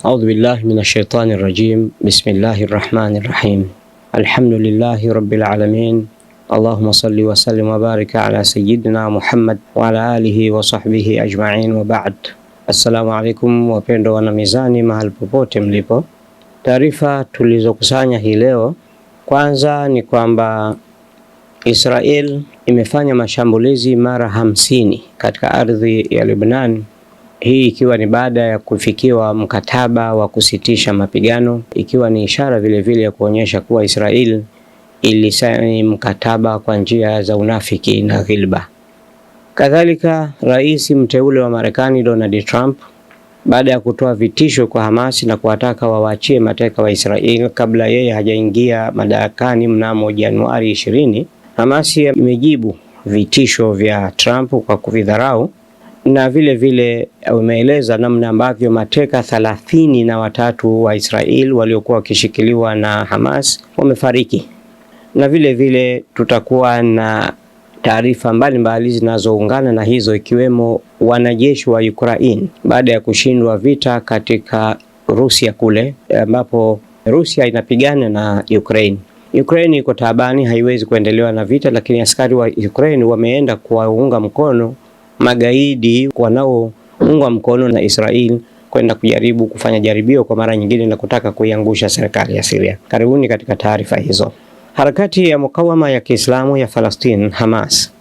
A'udhu billahi minash shaitani rajim. Bismillahir rahmanir rahim. Alhamdulillahi rabbil alamin. Allahumma salli wa sallim wa barik ala sayyidina Muhammad wa ala alihi wa sahbihi ajma'in wa ba'd. Assalamu alaikum wapendwa wana Mizani mahali popote mlipo. Taarifa tulizokusanya hii leo, kwanza ni kwamba Israel imefanya mashambulizi mara 50 katika ardhi ya Lebanon. Hii ikiwa ni baada ya kufikiwa mkataba wa kusitisha mapigano, ikiwa ni ishara vile vile ya kuonyesha kuwa Israel ilisaini mkataba kwa njia za unafiki na ghilba. Kadhalika, rais mteule wa Marekani Donald Trump, baada ya kutoa vitisho kwa Hamas na kuwataka wawaachie mateka wa Israel kabla yeye hajaingia madarakani mnamo Januari 20, Hamas imejibu vitisho vya Trump kwa kuvidharau, na vile vile umeeleza namna ambavyo mateka 33 wa Israel waliokuwa wakishikiliwa na Hamas wamefariki. Na vile vile tutakuwa na taarifa mbalimbali zinazoungana na hizo, ikiwemo wanajeshi wa Ukraine baada ya kushindwa vita katika Rusia kule, ambapo Rusia inapigana na Ukraine. Ukraine iko taabani, haiwezi kuendelewa na vita, lakini askari wa Ukraine wameenda kuwaunga mkono magaidi wanaoungwa mkono na Israel kwenda kujaribu kufanya jaribio kwa mara nyingine na kutaka kuiangusha serikali ya Syria. Karibuni katika taarifa hizo. Harakati ya mukawama ya Kiislamu ya Palestina Hamas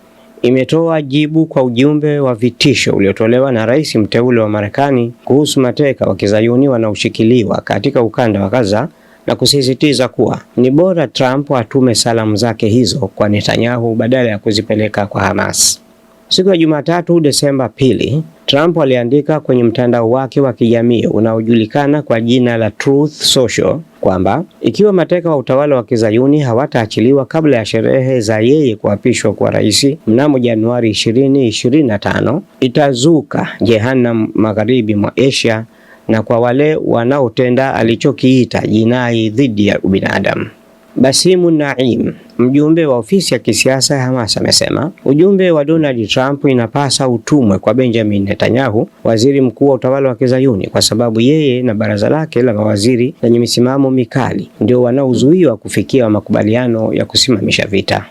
imetoa jibu kwa ujumbe wa vitisho uliotolewa na rais mteule wa Marekani kuhusu mateka wa Kizayuni wanaoshikiliwa katika ukanda wa Gaza, na kusisitiza kuwa ni bora Trump atume salamu zake hizo kwa Netanyahu badala ya kuzipeleka kwa Hamas. Siku ya Jumatatu Desemba 2, Trump aliandika kwenye mtandao wake wa kijamii unaojulikana kwa jina la Truth Social kwamba ikiwa mateka wa utawala wa Kizayuni hawataachiliwa kabla ya sherehe za yeye kuapishwa kwa rais mnamo Januari 2025, itazuka Jehannam magharibi mwa Asia na kwa wale wanaotenda alichokiita jinai dhidi ya ubinadamu. Basimu Naim, mjumbe wa ofisi ya kisiasa ya Hamas, amesema ujumbe wa Donald Trump inapasa utumwe kwa Benjamin Netanyahu, waziri mkuu wa utawala wa Kizayuni, kwa sababu yeye na baraza lake la mawaziri lenye misimamo mikali ndio wanaozuiwa kufikia makubaliano ya kusimamisha vita.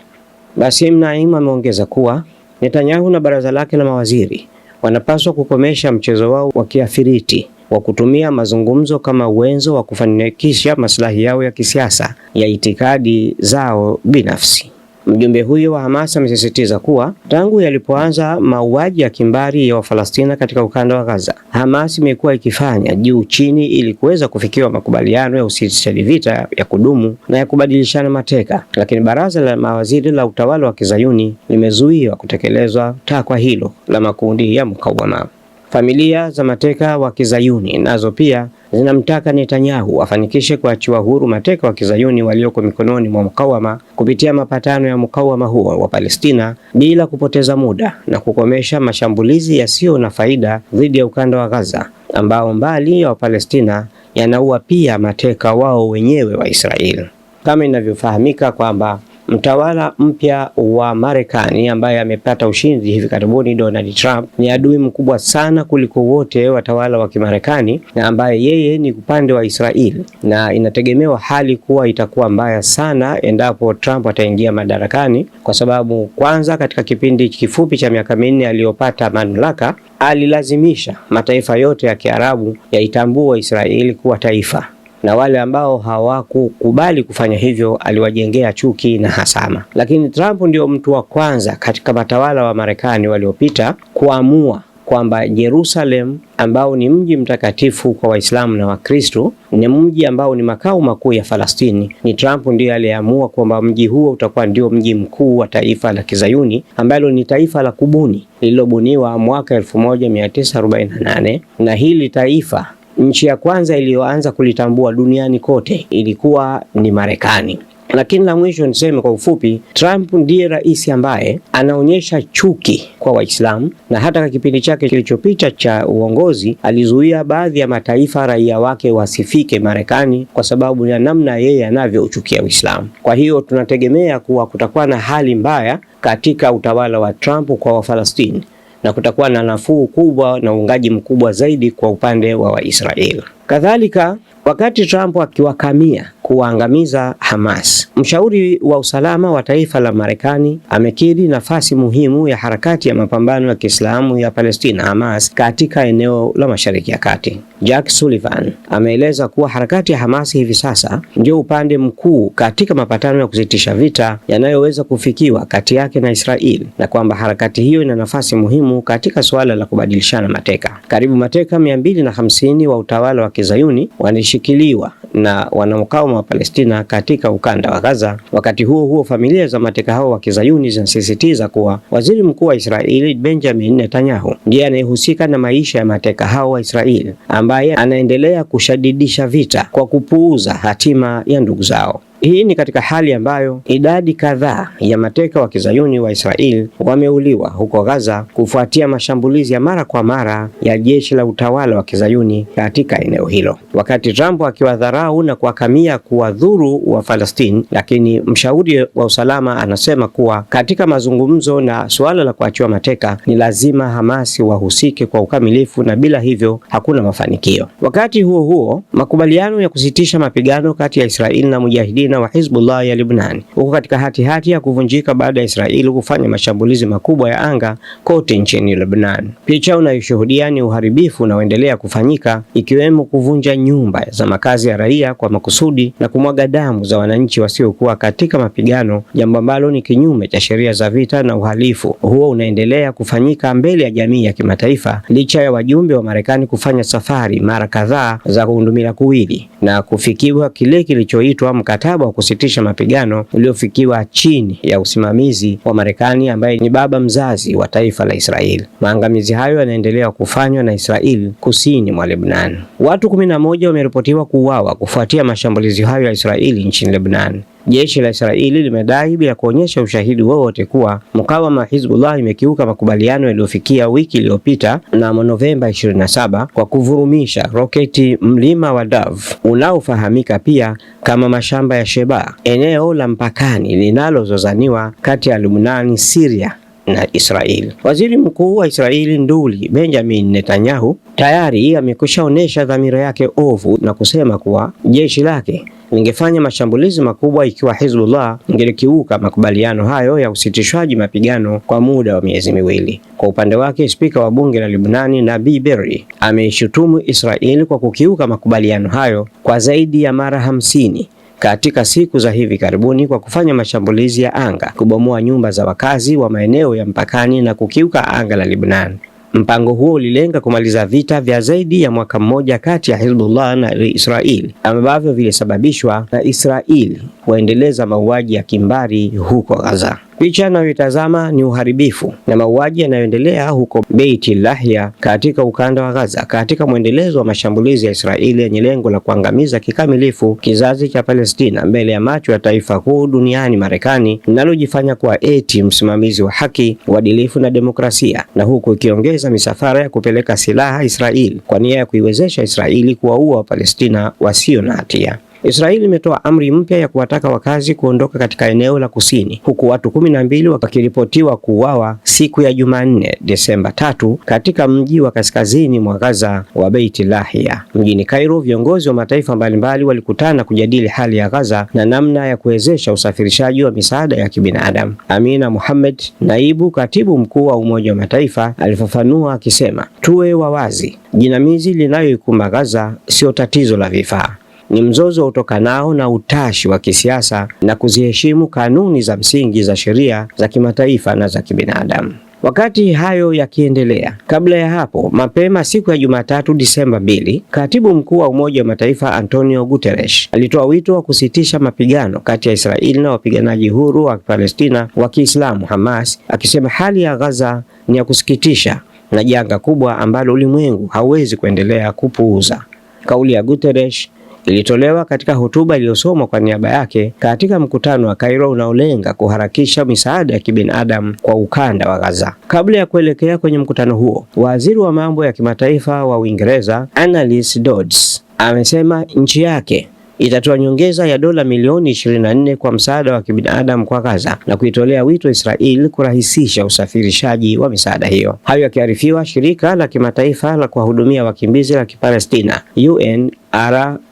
Basimu Naim ameongeza kuwa Netanyahu na baraza lake la mawaziri wanapaswa kukomesha mchezo wao wa kiafiriti wa kutumia mazungumzo kama uwenzo wa kufanikisha maslahi yao ya kisiasa ya itikadi zao binafsi. Mjumbe huyo wa Hamas amesisitiza kuwa tangu yalipoanza mauaji ya kimbari ya Wafalestina katika ukanda wa Gaza, Hamas imekuwa ikifanya juu chini ili kuweza kufikiwa makubaliano ya usitishaji vita ya kudumu na ya kubadilishana mateka, lakini baraza la mawaziri la utawala wa Kizayuni limezuiwa kutekelezwa takwa hilo la makundi ya mukawama. Familia za mateka wa Kizayuni nazo pia zinamtaka Netanyahu afanikishe kuachiwa huru mateka wa Kizayuni walioko mikononi mwa mukawama kupitia mapatano ya mukawama huo wa Palestina bila kupoteza muda, na kukomesha mashambulizi yasiyo na faida dhidi ya ukanda wa Gaza ambao mbali ya Palestina yanaua pia mateka wao wenyewe wa Israeli. Kama inavyofahamika kwamba mtawala mpya wa Marekani ambaye amepata ushindi hivi karibuni, Donald Trump, ni adui mkubwa sana kuliko wote watawala wa Kimarekani, na ambaye yeye ni upande wa Israel, na inategemewa hali kuwa itakuwa mbaya sana endapo Trump ataingia madarakani, kwa sababu kwanza, katika kipindi kifupi cha miaka 4 aliyopata mamlaka, alilazimisha mataifa yote ya Kiarabu yaitambue Israeli kuwa taifa, na wale ambao hawakukubali kufanya hivyo aliwajengea chuki na hasama. Lakini Trump ndio mtu wa kwanza katika matawala wa Marekani waliopita kuamua kwamba Jerusalem, ambao ni mji mtakatifu kwa Waislamu na Wakristo, ni mji ambao ni makao makuu ya Falastini. Ni Trump ndiye aliyeamua kwamba mji huo utakuwa ndio mji mkuu wa taifa la Kizayuni, ambalo ni taifa la kubuni lililobuniwa mwaka 1948, na hili taifa, nchi ya kwanza iliyoanza kulitambua duniani kote ilikuwa ni Marekani. Lakini la mwisho niseme kwa ufupi, Trump ndiye rais ambaye anaonyesha chuki kwa Waislamu, na hata kwa kipindi chake kilichopita cha uongozi alizuia baadhi ya mataifa raia wake wasifike Marekani kwa sababu ya namna yeye anavyouchukia Uislamu. Kwa hiyo tunategemea kuwa kutakuwa na hali mbaya katika utawala wa Trump kwa Wafalastini, na kutakuwa na nafuu kubwa na uungaji mkubwa zaidi kwa upande wa Waisraeli. Kadhalika, wakati Trump akiwakamia kuangamiza Hamas, mshauri wa usalama wa taifa la Marekani amekiri nafasi muhimu ya harakati ya mapambano ya Kiislamu ya Palestina Hamas katika eneo la Mashariki ya Kati. Jack Sullivan ameeleza kuwa harakati ya Hamas hivi sasa ndio upande mkuu katika mapatano ya kusitisha vita yanayoweza kufikiwa kati yake na Israeli, na kwamba harakati hiyo ina nafasi muhimu katika suala la kubadilishana mateka. Karibu mateka 250 wa utawala wa Kizayuni wanashikiliwa na wanamukawama wa Palestina katika ukanda wa Gaza. Wakati huo huo, familia za mateka hao wa Kizayuni zinasisitiza kuwa waziri mkuu wa Israeli Benjamin Netanyahu ndiye anayehusika na maisha ya mateka hao wa Israeli, ambaye anaendelea kushadidisha vita kwa kupuuza hatima ya ndugu zao. Hii ni katika hali ambayo idadi kadhaa ya mateka wa Kizayuni wa Israeli wameuliwa huko Gaza kufuatia mashambulizi ya mara kwa mara ya jeshi la utawala wa Kizayuni katika eneo hilo. Wakati Trump akiwadharau na kuwakamia kuwadhuru wa Palestina, lakini mshauri wa usalama anasema kuwa katika mazungumzo na suala la kuachiwa mateka ni lazima Hamasi wahusike kwa ukamilifu, na bila hivyo hakuna mafanikio. Wakati huo huo, makubaliano ya kusitisha mapigano kati ya Israeli na mujahidin wa Hizbullah ya Lebanon huko katika hati ya kuvunjika baada ya Israeli kufanya mashambulizi makubwa ya anga kote nchini Lebanon. Picha unayoshuhudia ni uharibifu unaoendelea kufanyika, ikiwemo kuvunja nyumba za makazi ya raia kwa makusudi na kumwaga damu za wananchi wasiokuwa katika mapigano, jambo ambalo ni kinyume cha sheria za vita, na uhalifu huo unaendelea kufanyika mbele ya jamii ya kimataifa licha ya wajumbe wa Marekani kufanya safari mara kadhaa za kuundumila kuwili na kufikiwa kile kilichoitwa mkataba wa kusitisha mapigano uliofikiwa chini ya usimamizi wa Marekani, ambaye ni baba mzazi wa taifa la Israeli. Maangamizi hayo yanaendelea kufanywa na Israeli kusini mwa Lebanon. Watu 11 wameripotiwa kuuawa kufuatia mashambulizi hayo ya Israeli nchini Lebanon. Jeshi la Israeli limedai bila kuonyesha ushahidi wowote kuwa mukawama Hizbullah imekiuka makubaliano yaliyofikia wiki iliyopita na Novemba 27 kwa kuvurumisha roketi mlima wa Dove unaofahamika pia kama mashamba ya Sheba, eneo la mpakani linalozozaniwa kati ya Lebanon, Syria na Israeli. Waziri Mkuu wa Israeli Nduli Benjamin Netanyahu tayari amekwishaonesha dhamira yake ovu na kusema kuwa jeshi lake lingefanya mashambulizi makubwa ikiwa Hizbullah ingelikiuka makubaliano hayo ya usitishwaji mapigano kwa muda wa miezi miwili. Kwa upande wake, spika wa bunge la Lebanon Nabi Berri ameishutumu Israeli kwa kukiuka makubaliano hayo kwa zaidi ya mara 50 katika siku za hivi karibuni kwa kufanya mashambulizi ya anga, kubomoa nyumba za wakazi wa maeneo ya mpakani na kukiuka anga la Lebanon. Mpango huo ulilenga kumaliza vita vya zaidi ya mwaka mmoja kati ya Hizbullah na Israeli ambavyo vilisababishwa na Israeli kuendeleza mauaji ya kimbari huko Gaza. Picha inayoitazama ni uharibifu na mauaji yanayoendelea huko Beit Lahia katika ukanda wa Gaza katika mwendelezo wa mashambulizi ya Israeli yenye lengo la kuangamiza kikamilifu kizazi cha Palestina mbele ya macho ya taifa kuu duniani, Marekani, linalojifanya kuwa eti msimamizi wa haki, uadilifu na demokrasia, na huku ikiongeza misafara ya kupeleka silaha Israeli kwa nia ya kuiwezesha Israeli kuwaua Wapalestina wasio na hatia. Israeli imetoa amri mpya ya kuwataka wakazi kuondoka katika eneo la kusini, huku watu 12 wakiripotiwa kuuawa siku ya Jumanne Desemba 3 katika mji wa kaskazini mwa Gaza wa Beit Lahia. Mjini Cairo, viongozi wa mataifa mbalimbali walikutana kujadili hali ya Gaza na namna ya kuwezesha usafirishaji wa misaada ya kibinadamu. Amina Mohamed, naibu katibu mkuu wa Umoja wa Mataifa, alifafanua akisema, tuwe wawazi, jinamizi linayoikumba Gaza sio tatizo la vifaa, ni mzozo utokanao na utashi wa kisiasa na kuziheshimu kanuni za msingi za sheria za kimataifa na za kibinadamu. Wakati hayo yakiendelea, kabla ya hapo, mapema siku ya Jumatatu Disemba 2, Katibu Mkuu wa Umoja wa Mataifa Antonio Guterres alitoa wito wa kusitisha mapigano kati ya Israeli na wapiganaji huru wa Palestina wa Kiislamu Hamas, akisema hali ya Gaza ni ya kusikitisha na janga kubwa ambalo ulimwengu hauwezi kuendelea kupuuza. Kauli ya Guterres ilitolewa katika hotuba iliyosomwa kwa niaba yake katika mkutano wa Cairo unaolenga kuharakisha misaada ya kibinadamu kwa ukanda wa Gaza. Kabla ya kuelekea kwenye mkutano huo, waziri wa mambo ya kimataifa wa Uingereza Anneliese Dodds amesema nchi yake itatoa nyongeza ya dola milioni 24 kwa msaada wa kibinadamu kwa Gaza na kuitolea wito Israel kurahisisha usafirishaji wa misaada hiyo. Hayo yakiarifiwa, shirika la kimataifa la kuwahudumia wakimbizi la Kipalestina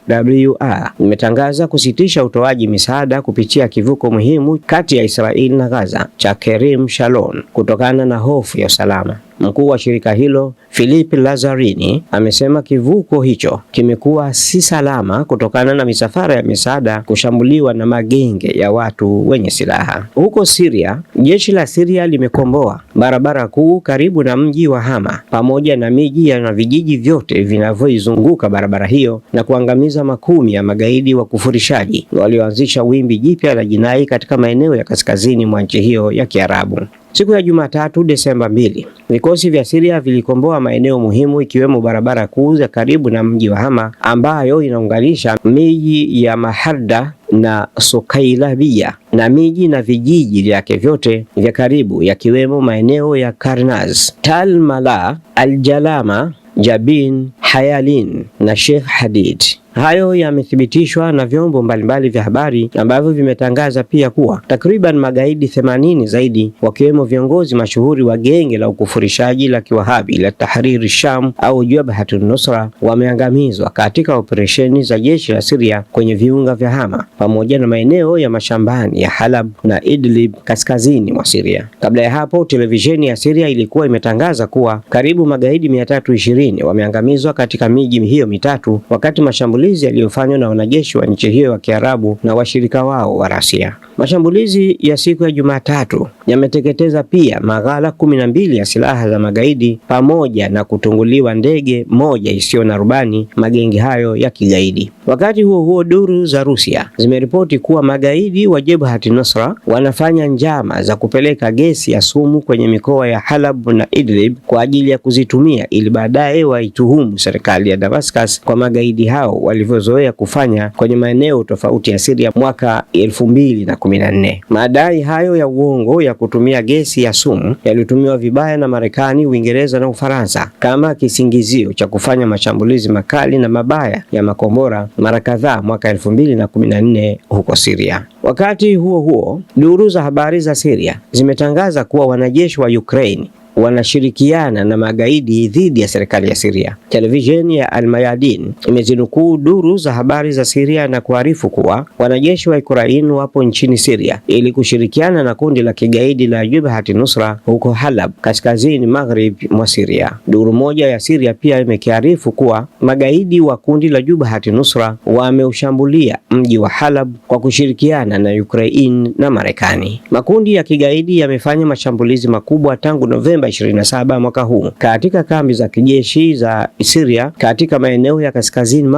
UNRWA limetangaza kusitisha utoaji misaada kupitia kivuko muhimu kati ya Israel na Gaza cha Kerim Shalom kutokana na hofu ya usalama. Mkuu wa shirika hilo Philip Lazzarini amesema kivuko hicho kimekuwa si salama kutokana na misafara ya misaada kushambuliwa na magenge ya watu wenye silaha. Huko Syria, jeshi la Syria limekomboa barabara kuu karibu na mji wa Hama pamoja na miji na vijiji vyote vinavyoizunguka barabara hiyo na kuangamiza makumi ya magaidi wa kufurishaji walioanzisha wimbi jipya la jinai katika maeneo ya kaskazini mwa nchi hiyo ya Kiarabu. Siku ya Jumatatu Desemba 2, vikosi vya Syria vilikomboa maeneo muhimu ikiwemo barabara kuu za karibu na mji wa Hama ambayo inaunganisha miji ya Maharda na Sukailabia na miji na vijiji vyake vyote vya karibu yakiwemo maeneo ya Karnaz, Tal Mala, Al-Jalama, Jabin, Hayalin na Sheikh Hadid. Hayo yamethibitishwa na vyombo mbalimbali vya habari ambavyo vimetangaza pia kuwa takriban magaidi 80 zaidi wakiwemo viongozi mashuhuri wa genge la ukufurishaji la Kiwahabi la Tahrir Sham au Jabhatun Nusra wameangamizwa katika operesheni za jeshi la Syria kwenye viunga vya Hama pamoja na maeneo ya mashambani ya Halab na Idlib kaskazini mwa Syria. Kabla ya hapo, televisheni ya Syria ilikuwa imetangaza kuwa karibu magaidi 320 wameangamizwa katika miji hiyo mitatu wakati mashambulizi yaliyofanywa na wanajeshi wa nchi hiyo wa Kiarabu na washirika wao wa Russia. Mashambulizi ya siku ya Jumatatu yameteketeza pia maghala 12 ya silaha za magaidi pamoja na kutunguliwa ndege moja isiyo na rubani magenge hayo ya kigaidi. Wakati huo huo, duru za Rusia zimeripoti kuwa magaidi wa Jabhat Nusra wanafanya njama za kupeleka gesi ya sumu kwenye mikoa ya Halab na Idlib kwa ajili ya kuzitumia ili baadaye waituhumu serikali ya Damascus kwa magaidi hao walivyozoea kufanya kwenye maeneo tofauti ya Syria mwaka 2014. Madai hayo ya uongo ya kutumia gesi ya sumu yalitumiwa vibaya na Marekani, Uingereza na Ufaransa kama kisingizio cha kufanya mashambulizi makali na mabaya ya makombora mara kadhaa mwaka 2014 huko Syria. Wakati huo huo, duru za habari za Syria zimetangaza kuwa wanajeshi wa Ukraine wanashirikiana na magaidi dhidi ya serikali ya Syria. Televisheni ya Al-Mayadin imezinukuu duru za habari za Syria na kuarifu kuwa wanajeshi wa Ukraine wapo nchini Syria ili kushirikiana na kundi la kigaidi la Jabhat Nusra huko Halab, kaskazini magharibi mwa Syria. Duru moja ya Syria pia imekiarifu kuwa magaidi wa kundi la Jabhat Nusra wameushambulia mji wa Halab kwa kushirikiana na Ukraine na Marekani. Makundi ya kigaidi yamefanya mashambulizi makubwa tangu Novemba 27 mwaka huu katika kambi za kijeshi za Syria katika maeneo ya kaskazini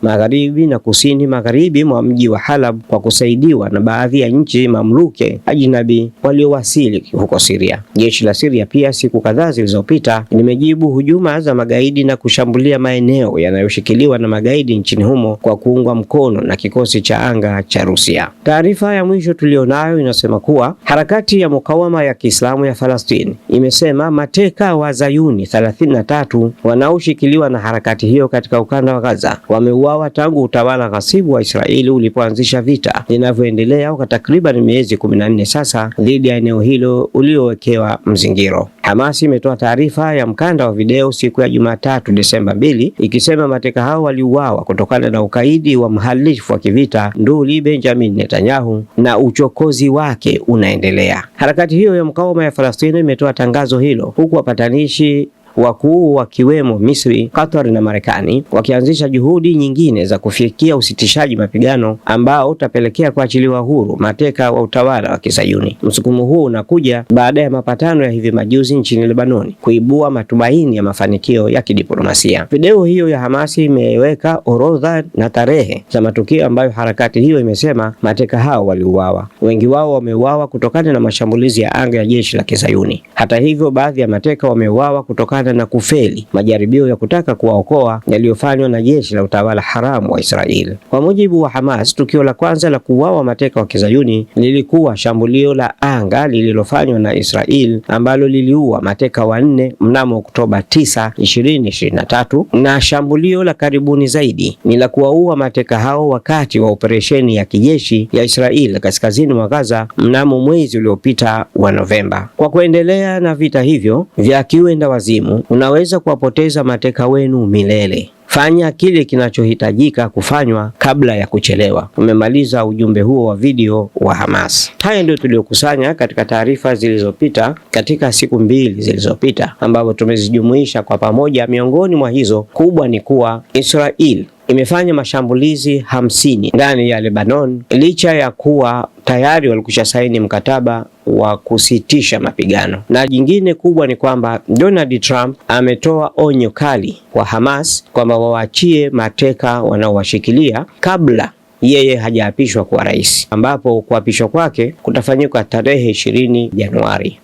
magharibi na kusini magharibi mwa mji wa Halab kwa kusaidiwa na baadhi ya nchi mamluke ajnabi waliowasili huko Syria. Jeshi la Syria pia siku kadhaa zilizopita limejibu hujuma za magaidi na kushambulia maeneo yanayoshikiliwa na magaidi nchini humo kwa kuungwa mkono na kikosi cha anga cha Rusia. Taarifa ya mwisho tulionayo inasema kuwa harakati ya mukawama ya Kiislamu ya Palestina imesema mateka wa Zayuni 33 wanaoshikiliwa na harakati hiyo katika ukanda wa Gaza wameuawa tangu utawala ghasibu wa Israeli ulipoanzisha vita vinavyoendelea kwa takriban miezi 14 sasa dhidi ya eneo hilo uliowekewa mzingiro. Hamas imetoa taarifa ya mkanda wa video siku ya Jumatatu Desemba 2 ikisema mateka hao waliuawa kutokana na ukaidi wa mhalifu wa kivita nduli Benjamin Netanyahu na uchokozi wake unaendelea. Harakati hiyo ya mukawama ya Palestina imetoa tangazo hilo huku wapatanishi wakuu wakiwemo Misri, Qatar na Marekani wakianzisha juhudi nyingine za kufikia usitishaji mapigano ambao utapelekea kuachiliwa huru mateka wa utawala wa Kisayuni. Msukumo huo unakuja baada ya mapatano ya hivi majuzi nchini Lebanoni kuibua matumaini ya mafanikio ya kidiplomasia. Video hiyo ya Hamasi imeweka orodha na tarehe za matukio ambayo harakati hiyo imesema mateka hao waliuawa. Wengi wao wameuawa kutokana na mashambulizi ya anga ya jeshi la Kisayuni. Hata hivyo, baadhi ya mateka wameuawa kutokana kutokana na kufeli majaribio ya kutaka kuwaokoa yaliyofanywa na jeshi la utawala haramu wa Israeli. Kwa mujibu wa Hamas, tukio la kwanza la kuuawa mateka wa Kizayuni lilikuwa shambulio la anga lililofanywa na Israeli ambalo liliua mateka wanne mnamo Oktoba 9, 2023, na shambulio la karibuni zaidi ni la kuwaua mateka hao wakati wa operesheni ya kijeshi ya Israeli kaskazini mwa Gaza mnamo mwezi uliopita wa Novemba. Kwa kuendelea na vita hivyo vya kiwenda wazimu, unaweza kuwapoteza mateka wenu milele. Fanya kile kinachohitajika kufanywa kabla ya kuchelewa. Umemaliza ujumbe huo wa video wa Hamas. Haya ndio tuliokusanya katika taarifa zilizopita katika siku 2 zilizopita, ambapo tumezijumuisha kwa pamoja. Miongoni mwa hizo kubwa ni kuwa Israel imefanya mashambulizi 50 ndani ya Lebanon licha ya kuwa tayari walikwisha saini mkataba wa kusitisha mapigano. Na jingine kubwa ni kwamba Donald Trump ametoa onyo kali kwa Hamas kwamba waachie mateka wanaowashikilia kabla yeye hajaapishwa kuwa rais, ambapo kuapishwa kwake kutafanyika tarehe 20 Januari.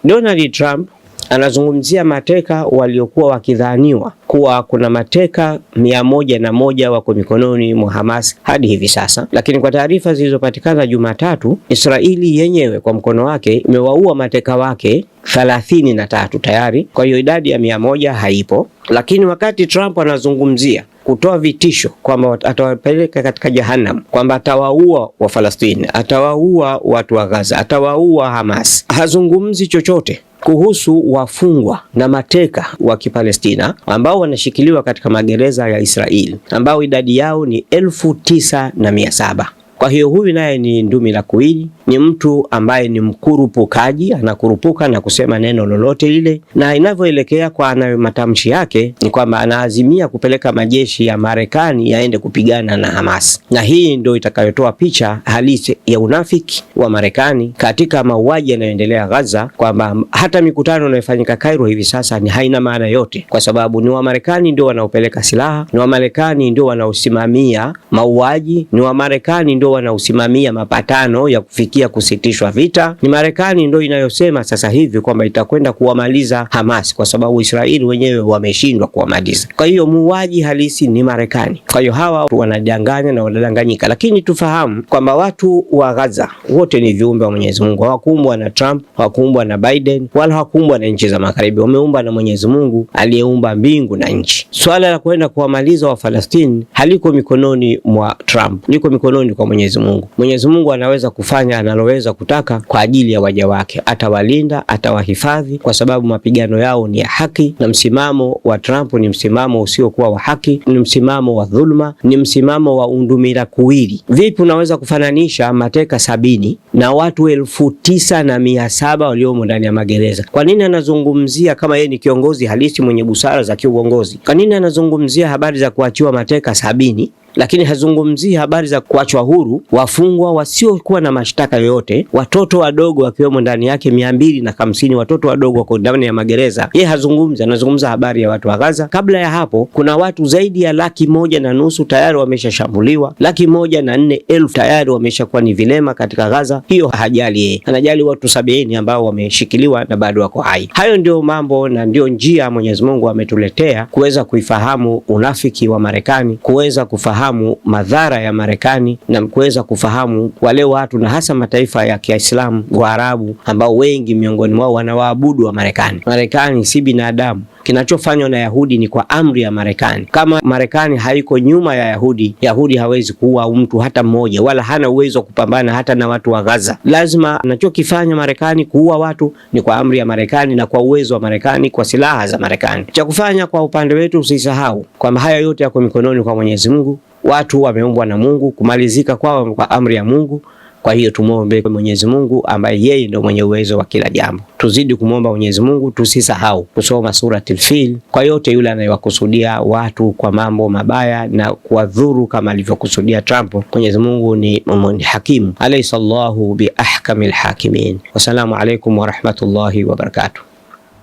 Donald Trump anazungumzia mateka waliokuwa wakidhaniwa kuwa kuna mateka 101 wako mikononi mwa Hamas hadi hivi sasa, lakini kwa taarifa zilizopatikana Jumatatu, Israeli yenyewe kwa mkono wake imewaua mateka wake 33 tayari. Kwa hiyo idadi ya 100 haipo. Lakini wakati Trump anazungumzia kutoa vitisho kwamba atawapeleka katika jahannam, kwamba atawaua wa Falastini, atawaua watu wa Gaza, atawaua Hamas, hazungumzi chochote kuhusu wafungwa na mateka wa Kipalestina ambao wanashikiliwa katika magereza ya Israeli, ambao idadi yao ni 9,700. Kwa hiyo huyu naye ni ndumi la kuili, ni mtu ambaye ni mkurupukaji, anakurupuka na kusema neno lolote lile, na inavyoelekea kwa anayo matamshi yake ni kwamba anaazimia kupeleka majeshi ya Marekani yaende kupigana na Hamas. Na hii ndio itakayotoa picha halisi ya unafiki wa Marekani katika mauaji yanayoendelea Gaza, kwamba hata mikutano inayofanyika Cairo hivi sasa ni haina maana yote, kwa sababu ni wa Marekani ndio wanaopeleka silaha, ni wa Marekani ndio wanaosimamia mauaji, ni wa Marekani ndio wanaosimamia mapatano ya kufikia kusitishwa vita. Ni Marekani ndio inayosema sasa hivi kwamba itakwenda kuwamaliza Hamas kwa sababu Israeli wenyewe wameshindwa kuwamaliza. Kwa hiyo muuaji halisi ni Marekani. Kwa hiyo hawa wanadanganya na wanadanganyika, lakini tufahamu kwamba watu wa Gaza wote ni viumbe wa Mwenyezi Mungu. Hawakuumbwa na Trump, hawakuumbwa na Biden, wala hawakuumbwa na nchi za magharibi. Wameumbwa na Mwenyezi Mungu aliyeumba mbingu na nchi. Swala la kwenda kuwamaliza wa Falastini haliko mikononi mwa Trump, liko mikononi kwa Mwenyezi Mungu. Mwenyezi Mungu anaweza kufanya analoweza kutaka kwa ajili ya waja wake. Atawalinda, atawahifadhi, kwa sababu mapigano yao ni ya haki, na msimamo wa Trump ni msimamo usiokuwa wa haki, ni msimamo wa dhulma, ni msimamo wa undumila kuwili. Vipi unaweza kufananisha mateka 70 na watu 9,700 waliomo ndani ya magereza? Kwa nini anazungumzia kama yeye ni kiongozi halisi mwenye busara za kiuongozi? Kwa nini anazungumzia habari za kuachiwa mateka 70 lakini hazungumzii habari za kuachwa huru wafungwa wasiokuwa na mashtaka yoyote, watoto wadogo wakiwemo ndani yake 250 watoto wadogo wako ndani ya magereza? Yeye hazungumzi, anazungumza habari ya watu wa Gaza. Kabla ya hapo kuna watu zaidi ya 1,150,000 tayari wameshashambuliwa, 104,000 tayari wameshakuwa ni vilema katika Gaza. Hiyo hajali yeye, anajali watu 70 ambao wameshikiliwa na bado wako hai. Hayo ndio mambo na ndio njia Mwenyezi Mungu ametuletea kuweza kuifahamu unafiki wa Marekani, kuweza kufahamu madhara ya Marekani, na kuweza kufahamu wale watu na hasa mataifa ya Kiislamu wa Arabu ambao wengi miongoni mwao wanawaabudu wa Marekani. Marekani si binadamu. Kinachofanywa na Yahudi ni kwa amri ya Marekani. Kama Marekani haiko nyuma ya Yahudi, Yahudi hawezi kuua mtu hata mmoja, wala hana uwezo kupambana hata na watu wa Gaza. Lazima anachokifanya Marekani kuua watu ni kwa amri ya Marekani na kwa uwezo wa Marekani, kwa silaha za Marekani. Cha kufanya kwa upande wetu, usisahau kwamba haya yote yako mikononi kwa Mwenyezi Mungu. Watu wameumbwa na Mungu, kumalizika kwao kwa amri ya Mungu. Kwa hiyo tumuombe Mwenyezi Mungu ambaye yeye ndio mwenye uwezo wa kila jambo. Tuzidi kumwomba Mwenyezi Mungu, tusisahau kusoma suratul Fil kwa yote yule anayewakusudia watu kwa mambo mabaya na kuwadhuru kama alivyokusudia Trump. Mwenyezi Mungu ni hakimu. Alaysa Allahu bi ahkamil hakimin. Wassalamu alaykum wa rahmatullahi wa barakatuh.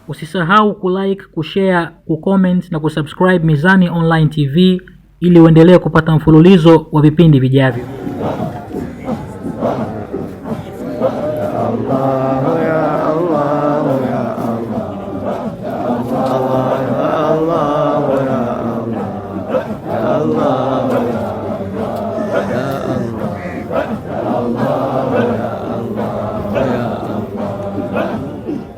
Usisahau kulike, kushare, kucomment na kusubscribe Mizani Online TV ili uendelee kupata mfululizo wa vipindi vijavyo.